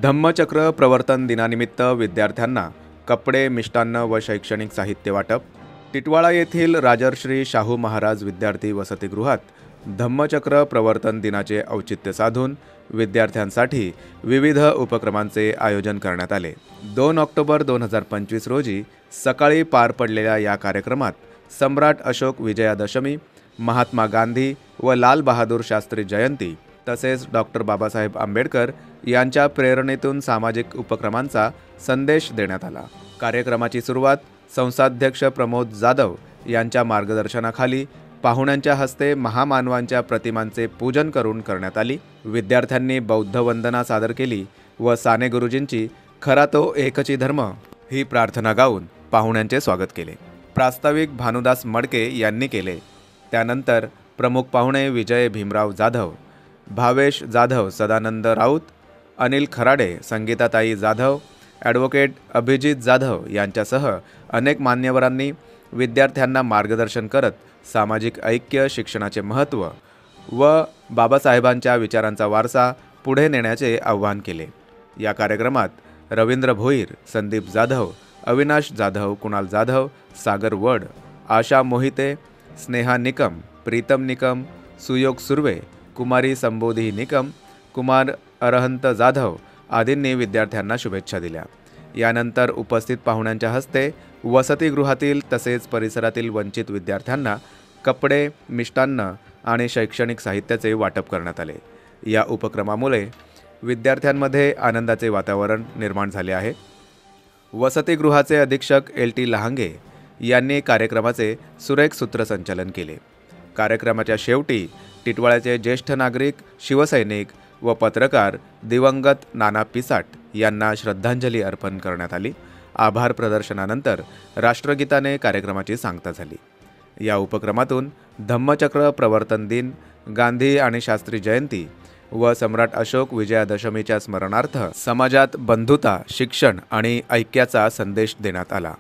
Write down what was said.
धम्मचक्र प्रवर्तन दिनानिमित्त विद्यार्थ्यांना कपडे, मिष्टान्न व शैक्षणिक साहित्य वाटप। टिटवाळा येथील राजर्षी शाहू महाराज विद्यार्थी वसतिगृहात धम्मचक्र प्रवर्तन दिनाचे औचित्य साधून विद्यार्थ्यांसाठी विविध उपक्रमांचे आयोजन करण्यात आले। 2 ऑक्टोबर 2025 रोजी सकाळी पार पडलेल्या या कार्यक्रमात सम्राट अशोक विजयादशमी, महात्मा गांधी व लाल बहादूर शास्त्री जयंती तसेच डॉक्टर बाबासाहेब आंबेडकर यांच्या प्रेरणेतून सामाजिक उपक्रमांचा संदेश देण्यात आला। कार्यक्रमाची सुरुवात संस्थाध्यक्ष प्रमोद जाधव यांच्या मार्गदर्शनाखाली पाहुण्यांच्या हस्ते महामानवांच्या प्रतिमांचे पूजन करून करण्यात आली। विद्यार्थ्यांनी बौद्ध वंदना सादर केली व साने गुरुजींची खरा तो एकची धर्म ही प्रार्थना गाऊन पाहुण्यांचे स्वागत केले। प्रास्ताविक भानुदास मडके यांनी केले। त्यानंतर प्रमुख पाहुणे विजय भीमराव जाधव, भावेश जाधव, सदानंद राऊत, अनिल खराडे, संगीताताई जाधव, ॲडव्होकेट अभिजित जाधव यांच्यासह अनेक मान्यवरांनी विद्यार्थ्यांना मार्गदर्शन करत सामाजिक ऐक्य, शिक्षणाचे महत्त्व व बाबासाहेबांच्या विचारांचा वारसा पुढे नेण्याचे आवाहन केले। या कार्यक्रमात रवींद्र भोईर, संदीप जाधव, अविनाश जाधव, कुणाल जाधव, सागर वड, आशा मोहिते, स्नेहा निकम, प्रीतम निकम, सुयोग सुर्वे, कुमारी संबोधी निकम, कुमार अरहंत जाधव आदींनी विद्यार्थ्यांना शुभेच्छा दिल्या। यानंतर उपस्थित पाहुण्यांच्या हस्ते वसतिगृहातील तसेच परिसरातील वंचित विद्यार्थ्यांना कपडे, मिष्टान्न आणि शैक्षणिक साहित्याचे वाटप करण्यात आले। या उपक्रमामुळे विद्यार्थ्यांमध्ये आनंदाचे वातावरण निर्माण झाले आहे। वसतिगृहाचे अधीक्षक LT लहांगे यांनी कार्यक्रमाचे सुरेख सूत्रसंचालन केले। कार्यक्रमाच्या शेवटी टिटवाळ्याचे ज्येष्ठ नागरिक, शिवसैनिक व पत्रकार दिवंगत नाना पिसाट यांना श्रद्धांजली अर्पण करण्यात आली। आभार प्रदर्शनानंतर राष्ट्रगीताने कार्यक्रमाची सांगता झाली। या उपक्रमातून धम्मचक्र प्रवर्तन दिन, गांधी आणि शास्त्री जयंती व सम्राट अशोक विजयादशमीच्या स्मरणार्थ समाजात बंधुता, शिक्षण आणि ऐक्याचा संदेश देण्यात आला।